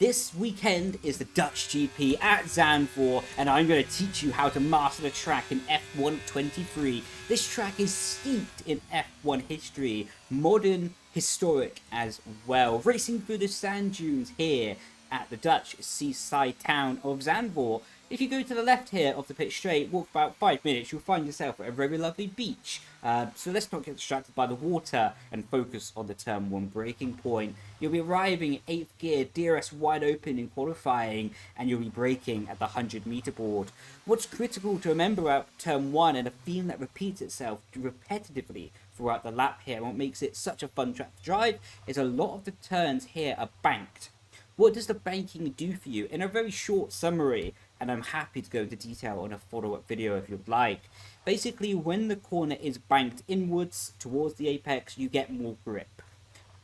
This weekend is the Dutch GP at Zandvoort, and I'm going to teach you how to master the track in F1 23. This track is steeped in F1 history, modern, historic as well. Racing through the sand dunes here at the Dutch seaside town of Zandvoort. If you go to the left here of the pit straight, walk about 5 minutes, you'll find yourself at a very lovely beach. So let's not get distracted by the water and focus on the turn 1 braking point. You'll be arriving in 8th gear, DRS wide open in qualifying, and you'll be braking at the 100-meter board. What's critical to remember about turn 1, and a theme that repeats itself repetitively throughout the lap here, and what makes it such a fun track to drive, is a lot of the turns here are banked. What does the banking do for you? In a very short summary, and I'm happy to go into detail on a follow-up video if you'd like. Basically, when the corner is banked inwards towards the apex, you get more grip.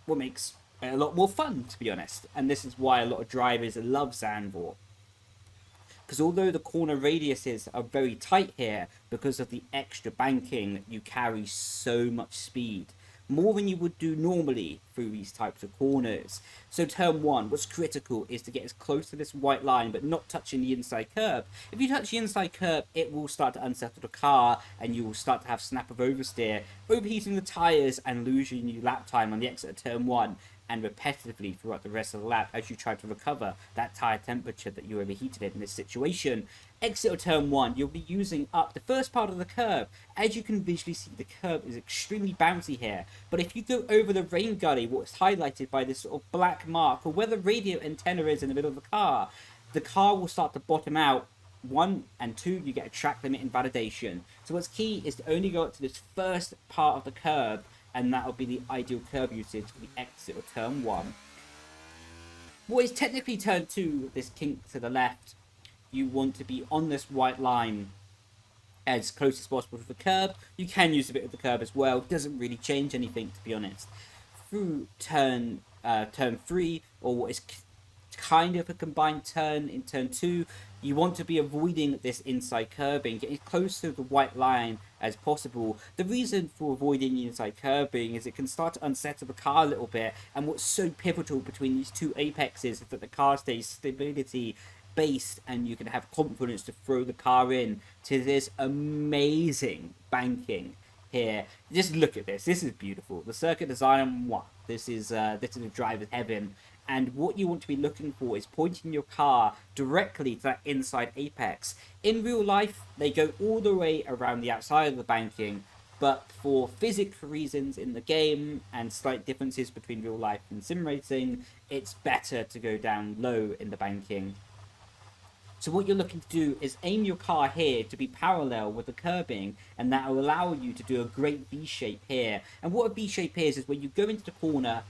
What makes it a lot more fun, to be honest. And this is why a lot of drivers love Zandvoort. Because although the corner radiuses are very tight here, because of the extra banking, you carry so much speed. More than you would do normally through these types of corners. So turn 1, what's critical is to get as close to this white line, but not touching the inside curb. If you touch the inside curb, it will start to unsettle the car, and you will start to have snap of oversteer, overheating the tyres, and losing your lap time on the exit of turn 1, and repetitively throughout the rest of the lap as you try to recover that tyre temperature that you overheated in this situation. Exit of turn 1, you'll be using up the first part of the curb. As you can visually see, the curb is extremely bouncy here, but if you go over the rain gully, what's highlighted by this sort of black mark, or where the radio antenna is in the middle of the car will start to bottom out. 1 and 2, you get a track limit invalidation. So what's key is to only go up to this first part of the curb, and that will be the ideal curb usage for the exit of turn 1. What is technically turn 2, this kink to the left, you want to be on this white line as close as possible to the curb. You can use a bit of the curb as well, it doesn't really change anything, to be honest. Through turn 3, or what is kind of a combined turn in turn 2, you want to be avoiding this inside curbing, getting close to the white line as possible. The reason for avoiding the inside curbing is it can start to unsettle the car a little bit, and what's so pivotal between these two apexes is that the car stays stability based, and you can have confidence to throw the car in to this amazing banking here. Just look at this. This is beautiful. The circuit design, this is a driver's heaven. And what you want to be looking for is pointing your car directly to that inside apex. In real life, they go all the way around the outside of the banking, but for physics reasons in the game and slight differences between real life and sim racing, it's better to go down low in the banking. So what you're looking to do is aim your car here to be parallel with the curbing, and that will allow you to do a great V-shape here. And what a V-shape is when you go into the corner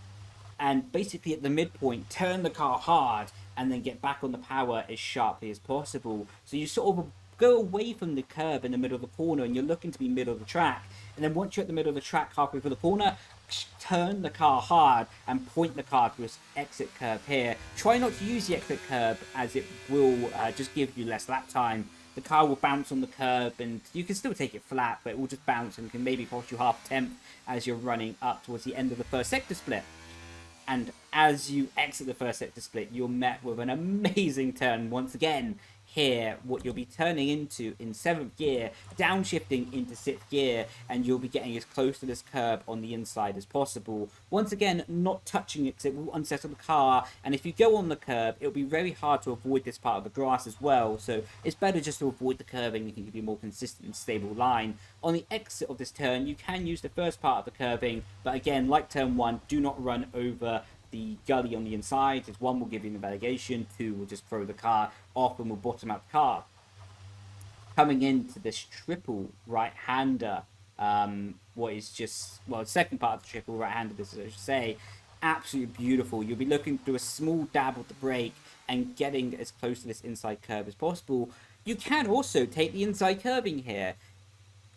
and basically at the midpoint turn the car hard and then get back on the power as sharply as possible. So you sort of go away from the curb in the middle of the corner, and you're looking to be middle of the track. And then once you're at the middle of the track, halfway through the corner, turn the car hard and point the car to its exit curb here. Try not to use the exit curb, as it will just give you less lap time. The car will bounce on the curb, and you can still take it flat, but it will just bounce and can maybe cost you half a tenth as you're running up towards the end of the first sector split. And as you exit the first sector split, you're met with an amazing turn once again. Here, what you'll be turning into in 7th gear, downshifting into 6th gear, and you'll be getting as close to this curb on the inside as possible. Once again, not touching it because it will unsettle the car, and if you go on the curb, it'll be very hard to avoid this part of the grass as well, so it's better just to avoid the curving. You can give you a more consistent and stable line. On the exit of this turn, you can use the first part of the curving, but again, like turn 1, do not run over the gully on the inside, as 1 will give you an invalidation, 2 will just throw the car off and will bottom out the car. Coming into this triple right-hander, what is just, well, the second part of the triple right-hander, this is, I should say, absolutely beautiful. You'll be looking to do a small dab with the brake and getting as close to this inside curb as possible. You can also take the inside curbing here.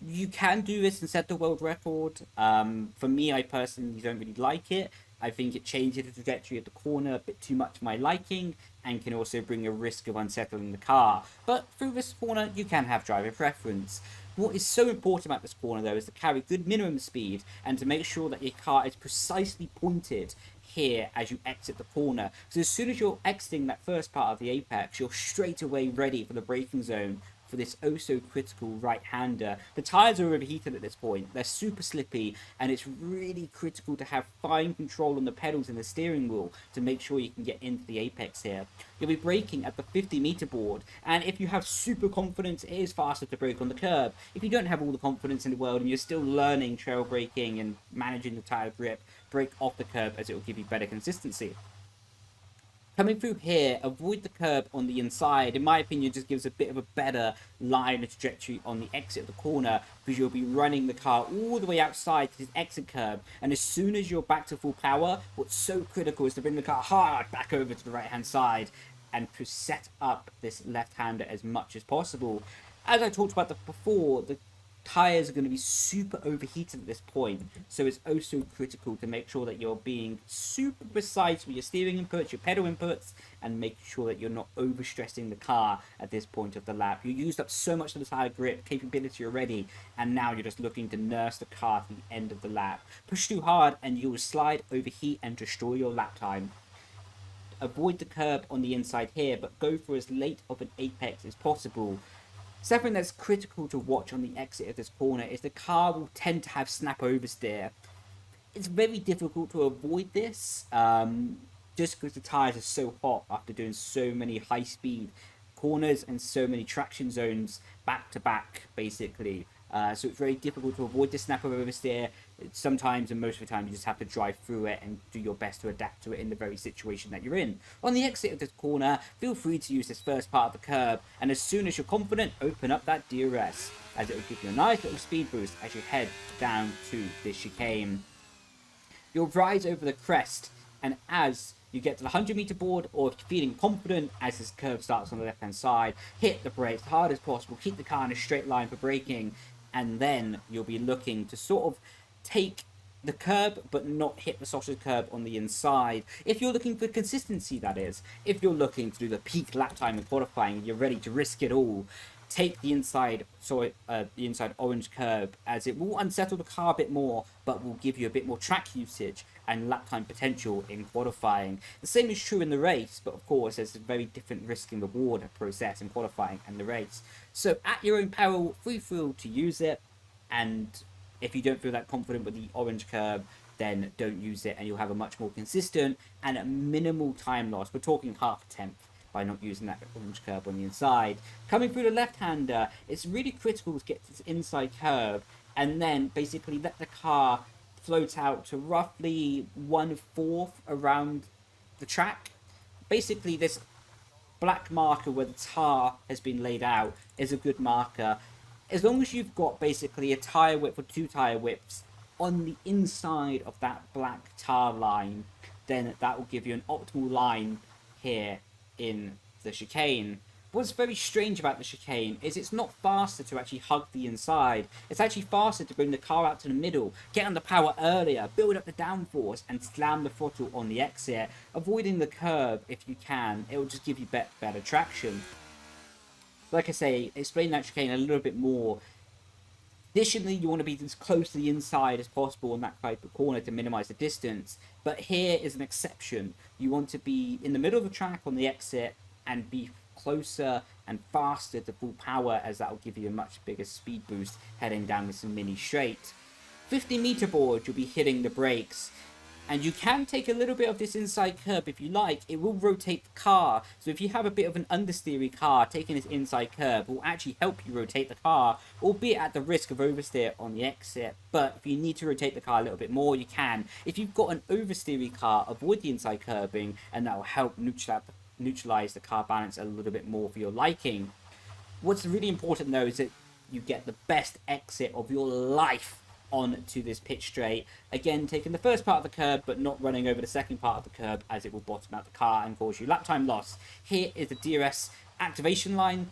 You can do this and set the world record. For me, I personally don't really like it. I think it changes the trajectory of the corner a bit too much for my liking, and can also bring a risk of unsettling the car. But through this corner, you can have driver preference. What is so important about this corner, though, is to carry good minimum speed and to make sure that your car is precisely pointed here as you exit the corner. So as soon as you're exiting that first part of the apex, you're straight away ready for the braking zone for this oh so critical right-hander. The tyres are overheated at this point, they're super slippy, and it's really critical to have fine control on the pedals and the steering wheel to make sure you can get into the apex here. You'll be braking at the 50-meter board, and if you have super confidence, it is faster to brake on the curb. If you don't have all the confidence in the world and you're still learning trail braking and managing the tyre grip, brake off the curb as it will give you better consistency. Coming through here, avoid the curb on the inside. In my opinion, just gives a bit of a better line and trajectory on the exit of the corner, because you'll be running the car all the way outside to this exit curb. And as soon as you're back to full power, what's so critical is to bring the car hard back over to the right-hand side and to set up this left-hander as much as possible. As I talked about before, the tires are going to be super overheated at this point, so it's also critical to make sure that you're being super precise with your steering inputs, your pedal inputs, and make sure that you're not overstressing the car at this point of the lap. You used up so much of the tire grip capability already, and now you're just looking to nurse the car to the end of the lap. Push too hard and you will slide, overheat, and destroy your lap time. Avoid the curb on the inside here, but go for as late of an apex as possible. Something that's critical to watch on the exit of this corner is the car will tend to have snap oversteer. It's very difficult to avoid this, just because the tyres are so hot after doing so many high speed corners and so many traction zones back to back, basically. So it's very difficult to avoid the snap of oversteer. Sometimes, and most of the time, you just have to drive through it and do your best to adapt to it in the very situation that you're in. On the exit of this corner, feel free to use this first part of the curb, and as soon as you're confident, open up that DRS, as it will give you a nice little speed boost as you head down to this chicane. You'll rise over the crest, and as you get to the 100-meter board, or if you're feeling confident as this curve starts on the left-hand side, hit the brakes as hard as possible, keep the car in a straight line for braking, and then you'll be looking to sort of take the curb but not hit the sausage curb on the inside. If you're looking for consistency, that is. If you're looking to do the peak lap time in qualifying, you're ready to risk it all, take the inside orange curb, as it will unsettle the car a bit more but will give you a bit more track usage and lap time potential in qualifying. The same is true in the race, but of course there's a very different risk and reward process in qualifying and the race. So at your own peril, free feel to use it, and if you don't feel that confident with the orange curb, then don't use it and you'll have a much more consistent and a minimal time loss. We're talking half a tenth by not using that orange curb on the inside. Coming through the left-hander, it's really critical to get this inside curve and then basically let the car float out to roughly 1/4 around the track. Basically, this black marker where the tar has been laid out is a good marker. As long as you've got basically a tyre width or 2 tyre widths on the inside of that black tar line, then that will give you an optimal line here in the chicane. What's very strange about the chicane is it's not faster to actually hug the inside. It's actually faster to bring the car out to the middle, get on the power earlier, build up the downforce, and slam the throttle on the exit, avoiding the curb if you can. It will just give you better traction. Like I say, explain that chicane a little bit more. Additionally, you want to be as close to the inside as possible on that type of corner to minimize the distance. But here is an exception. You want to be in the middle of the track on the exit and be closer and faster to full power, as that will give you a much bigger speed boost heading down this mini straight. 50-meter board, you'll be hitting the brakes. And you can take a little bit of this inside curb if you like. It will rotate the car. So if you have a bit of an understeery car, taking this inside curb will actually help you rotate the car, albeit at the risk of oversteer on the exit. But if you need to rotate the car a little bit more, you can. If you've got an oversteery car, avoid the inside curbing, and that will help neutralize the car balance a little bit more for your liking. What's really important though is that you get the best exit of your life onto this pitch straight. Again, taking the first part of the curb but not running over the second part of the curb, as it will bottom out the car and cause you lap time loss. Here is the DRS activation line,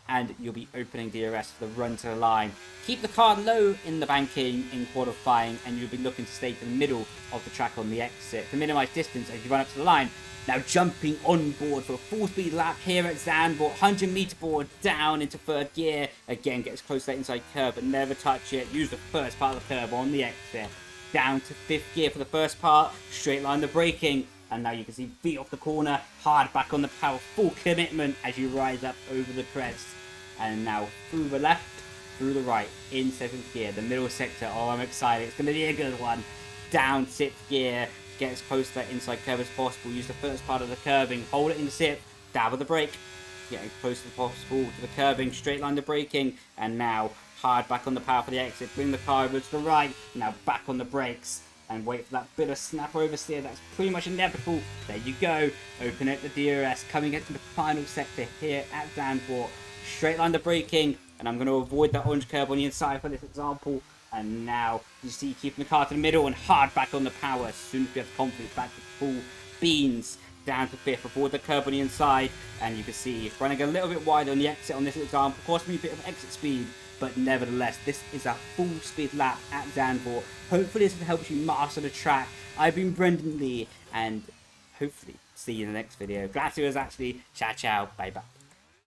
and you'll be opening DRS for the run to the line. Keep the car low in the banking in qualifying, and you'll be looking to stay to the middle of the track on the exit to minimize distance as you run up to the line. Now jumping on board for a full speed lap here at Zandvoort, 100-meter board down into third gear. Again, get as close to that inside curb but never touch it. Use the first part of the curb on the exit. down to 5th gear for the first part, straight line the braking, and now you can see feet off the corner, hard back on the power, full commitment as you rise up over the crest, and now through the left, through the right, in 7th gear, the middle sector. Oh, I'm excited, it's going to be a good one. Down 6th gear, get as close to that inside curve as possible, use the first part of the curving, hold it in the 6th, dab of the brake, get as close as possible to the curving, straight line the braking, and now hard back on the power for the exit, bring the car over to the right, now back on the brakes, and wait for that bit of snap oversteer. That's pretty much inevitable. There you go, open up the DRS, coming into the final sector here at Zandvoort, straight line the braking, and I'm going to avoid that orange curve on the inside for this example, and now you see keeping the car to the middle and hard back on the power. As soon as you have confidence, back to full beans, down to 5th, avoid the curve on the inside, and you can see running a little bit wide on the exit on this example, cost me a bit of exit speed, but nevertheless, this is a full speed lap at Zandvoort. Hopefully this helps you master the track. I've been Brendon Leigh, and hopefully see you in the next video. Gracias actually, ciao ciao, bye bye.